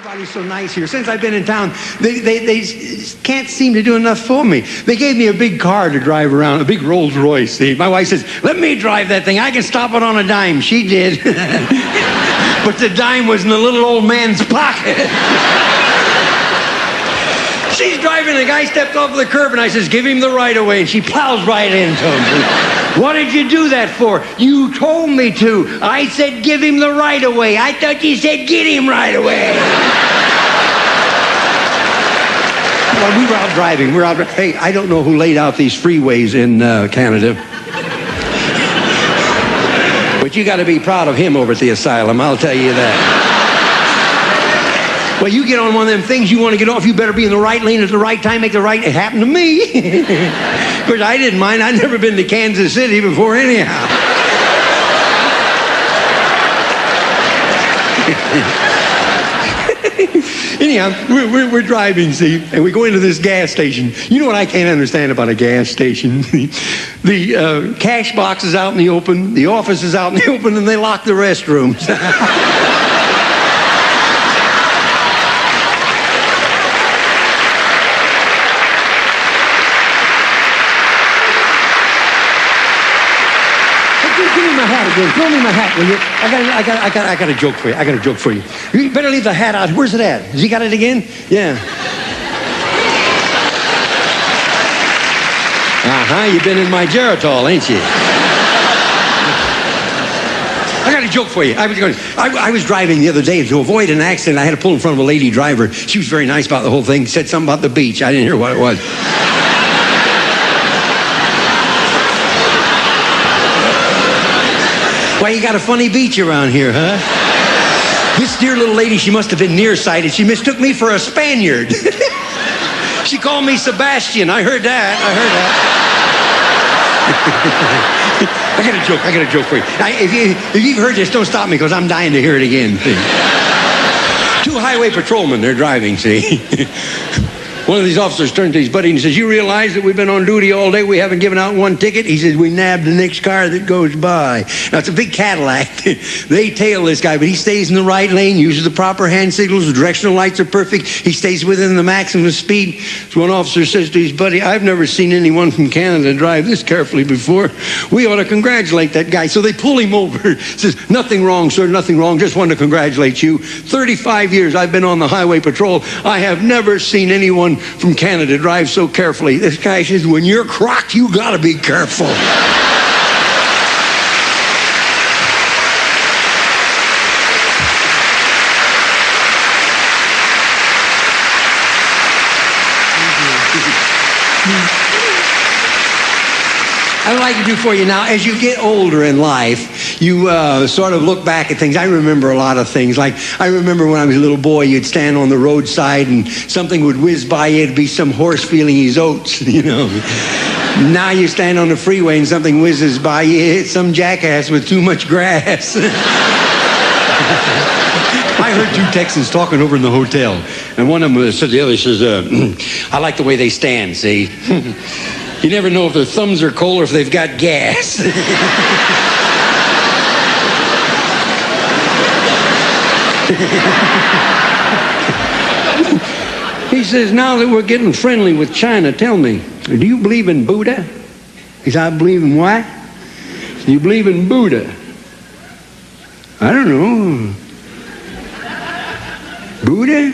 Everybody's so nice here. Since I've been in town, they can't seem to do enough for me. They gave me a big car to drive around, a big Rolls Royce. See, my wife says, let me drive that thing. I can stop it on a dime. She did. But the dime was in the little old man's pocket. She's driving, the guy stepped off the curb, and I says, give him the right of way, and she plows right into him. What did you do that for? You told me to. I said, give him the right of way. I thought you said, get him right away. Well, we were out driving. Hey, I don't know who laid out these freeways in Canada. But you got to be proud of him over at the asylum, I'll tell you that. Well, you get on one of them things you want to get off, you better be in the right lane at the right time, make the right... It happened to me. Of course, I didn't mind. I'd never been to Kansas City before anyhow. Anyhow, we're driving, see, and we go into this gas station. You know what I can't understand about a gas station? The cash box is out in the open, the office is out in the open, and they lock the restrooms. Throw me my hat, will you? I got a joke for you. I got a joke for you. You better leave the hat out. Where's it at? Has he got it again? Yeah. You've been in my Geritol, ain't you? I got a joke for you. I was driving the other day to avoid an accident. I had to pull in front of a lady driver. She was very nice about the whole thing. Said something about the beach. I didn't hear what it was. Why, you got a funny beach around here, huh? This dear little lady, she must have been nearsighted. She mistook me for a Spaniard. She called me Sebastian. I heard that. I got a joke for you. If you've heard this, don't stop me, because I'm dying to hear it again. Two highway patrolmen, they're driving, see? One of these officers turned to his buddy and says, you realize that we've been on duty all day, we haven't given out one ticket? He says, we nabbed the next car that goes by. Now, it's a big Cadillac. They tail this guy, but he stays in the right lane, uses the proper hand signals, the directional lights are perfect, he stays within the maximum speed. So one officer says to his buddy, I've never seen anyone from Canada drive this carefully before. We ought to congratulate that guy. So they pull him over. Says, nothing wrong, sir, nothing wrong, just wanted to congratulate you. 35 years I've been on the highway patrol. I have never seen anyone from Canada drive so carefully. This guy says, when you're crocked, you gotta be careful. I'd like to do for you now, as you get older in life, you sort of look back at things. I remember a lot of things. Like, I remember when I was a little boy, you'd stand on the roadside and something would whiz by you. It'd be some horse feeling his oats, you know. Now you stand on the freeway and something whizzes by you. It's some jackass with too much grass. I heard two Texans talking over in the hotel. And one of them said to the other, he says, I like the way they stand, see. You never know if their thumbs are cold or if they've got gas. He says, now that we're getting friendly with China, tell me, do you believe in Buddha? He said, I believe in what? Do you believe in Buddha? I don't know. Buddha?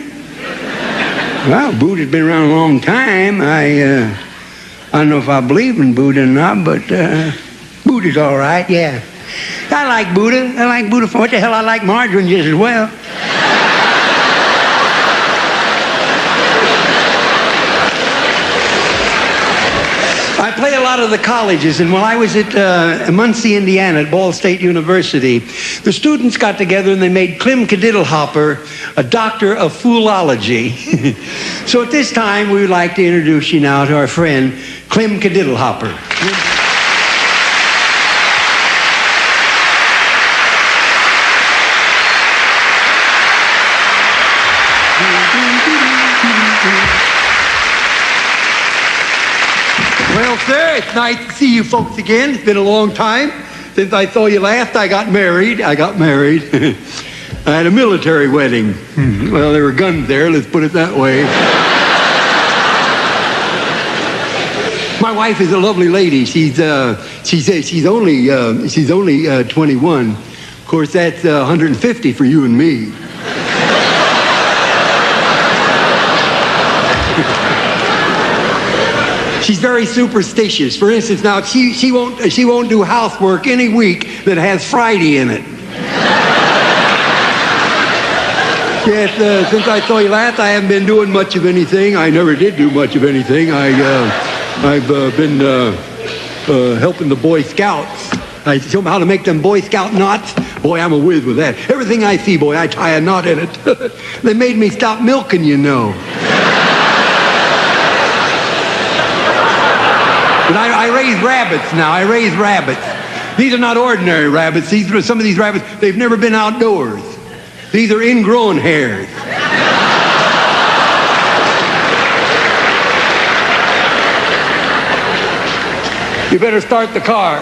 Well, Buddha's been around a long time. I don't know if I believe in Buddha or not, but Buddha's all right, yeah. I like Buddha. I like Buddha. What the hell, I like margarine just as well. I play a lot of the colleges, and while I was at Muncie, Indiana, at Ball State University, the students got together and they made Clem Cadiddlehopper a doctor of foolology. So at this time, we would like to introduce you now to our friend, Clem Cadiddlehopper. Well, sir, it's nice to see you folks again. It's been a long time since I saw you last. I got married. I had a military wedding. Well, there were guns there, let's put it that way. My wife is a lovely lady. She's only 21. Of course, that's 150 for you and me. She's very superstitious. For instance, now she won't do housework any week that has Friday in it. Yes, since I saw you last, I haven't been doing much of anything. I never did do much of anything. I've been helping the Boy Scouts. I show them how to make them Boy Scout knots. Boy, I'm a whiz with that. Everything I see, boy, I tie a knot in it. They made me stop milking, you know. But I raise rabbits now. I raise rabbits. These are not ordinary rabbits. Some of these rabbits, they've never been outdoors. These are ingrown hairs. You better start the car.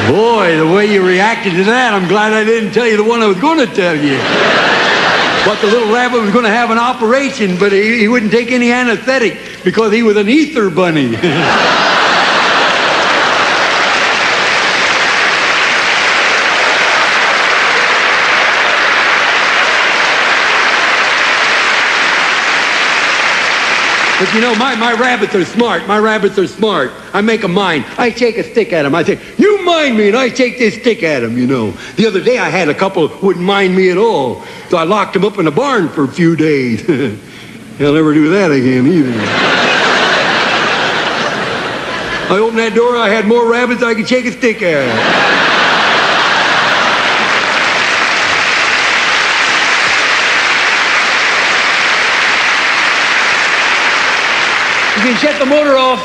Boy, the way you reacted to that, I'm glad I didn't tell you the one I was going to tell you. But the little rabbit was going to have an operation, but he wouldn't take any anesthetic because he was an ether bunny. But you know, my rabbits are smart. My rabbits are smart. I make them mind. I shake a stick at them. I say, you mind me, and I shake this stick at them, you know. The other day I had a couple wouldn't mind me at all. So I locked them up in a barn for a few days. They'll never do that again either. I opened that door, I had more rabbits I could shake a stick at. You can shut the motor off.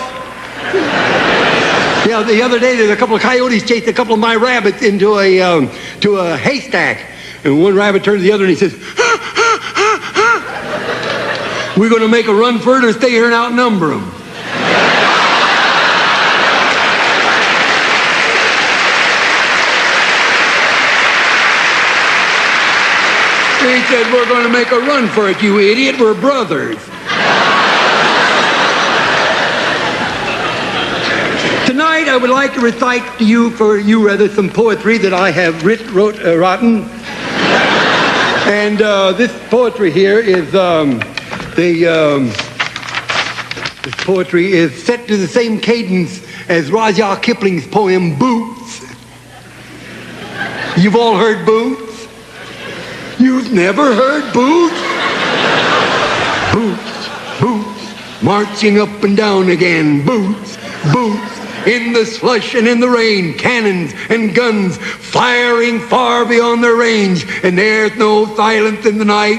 Yeah, the other day, there's a couple of coyotes chased a couple of my rabbits into a haystack. And one rabbit turned to the other and he says, ha, ha, ha, ha. We're going to make a run for it or stay here and outnumber them. He said, we're going to make a run for it, you idiot. We're brothers. Tonight, I would like to recite to you, some poetry that I have written. And this poetry here is, this poetry is set to the same cadence as Rudyard Kipling's poem, Boots. You've all heard Boots? You've never heard Boots? Boots, boots, marching up and down again. Boots, boots. In the slush and in the rain, cannons and guns firing far beyond their range, and there's no silence in the night.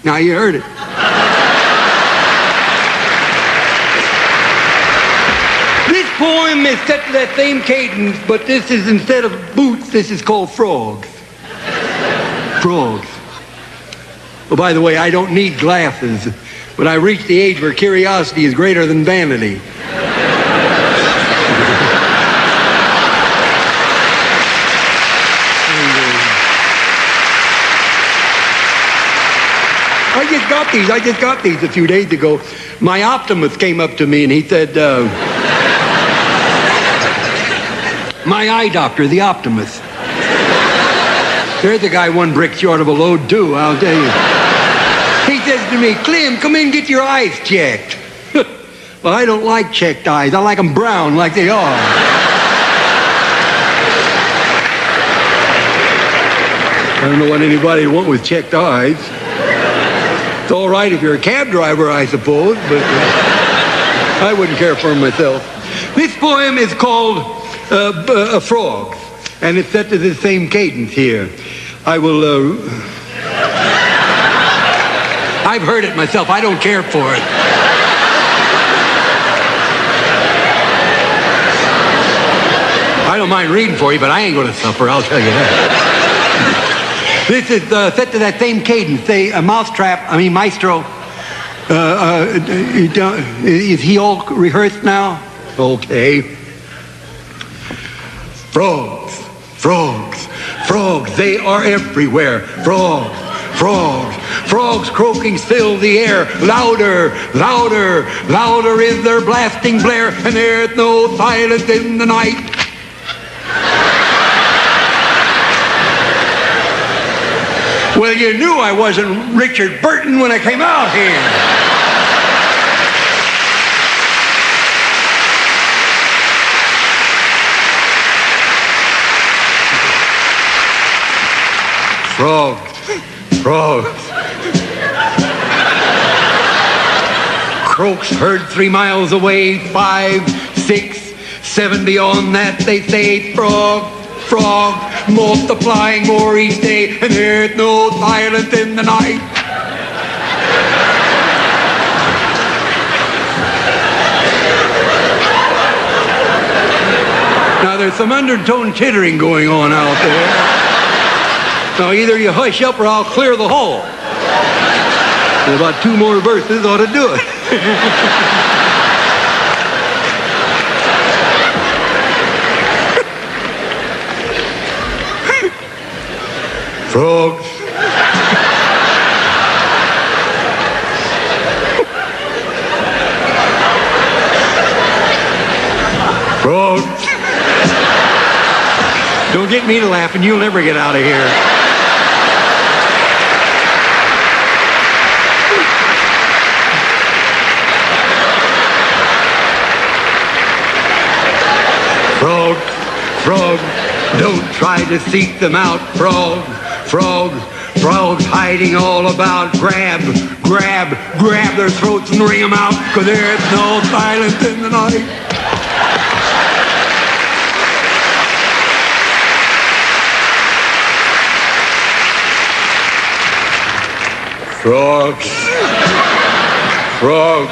Now you heard it. This poem is set to that same cadence, but this is, instead of boots, this is called frogs. Frogs. Well, by the way, I don't need glasses, but I reached the age where curiosity is greater than vanity. I just got these a few days ago. My optimist came up to me and he said, my eye doctor, the optimist. There's a guy one brick short of a load too, I'll tell you. He says to me, Clem, come in and get your eyes checked. Well, I don't like checked eyes. I like them brown like they are. I don't know what anybody would want with checked eyes. It's all right if you're a cab driver, I suppose, but I wouldn't care for myself. This poem is called Frogs, and it's set to the same cadence here. I will, I've heard it myself. I don't care for it. I don't mind reading for you, but I ain't going to suffer, I'll tell you that. This is set to that same cadence. Say, maestro. Is he all rehearsed now? Okay. Frogs, Frogs, frogs, they are everywhere. Frogs, frogs, frogs croaking fill the air. Louder, louder, louder is their blasting blare, and there's no silence in the night. Well, you knew I wasn't Richard Burton when I came out here. Frogs, frogs. Croaks heard 3 miles away, 5, 6, 7 beyond that they say. Frog, frog, multiplying more each day, and there's no silence in the night. Now there's some undertone chittering going on out there. Now either you hush up or I'll clear the hall. And about 2 more verses ought to do it. Frogs. Frogs. Don't get me to laughing, you'll never get out of here. Frogs, frogs, don't try to seek them out. Frogs, frogs, frogs hiding all about. Grab, grab, grab their throats and wring them out, 'cause there's no silence in the night. Frogs, frogs,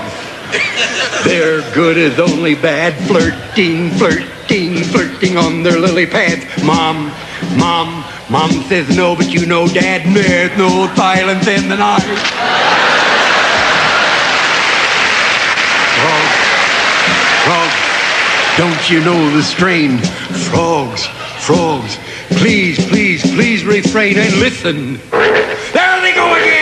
they're good as only bad. Flirting, flirting, flirting on their lily pads. Mom, mom, mom says no, but you know, Dad, there's no silence in the night. Frogs, frogs, don't you know the strain? Frogs, frogs, please, please, please refrain and listen. There they go again!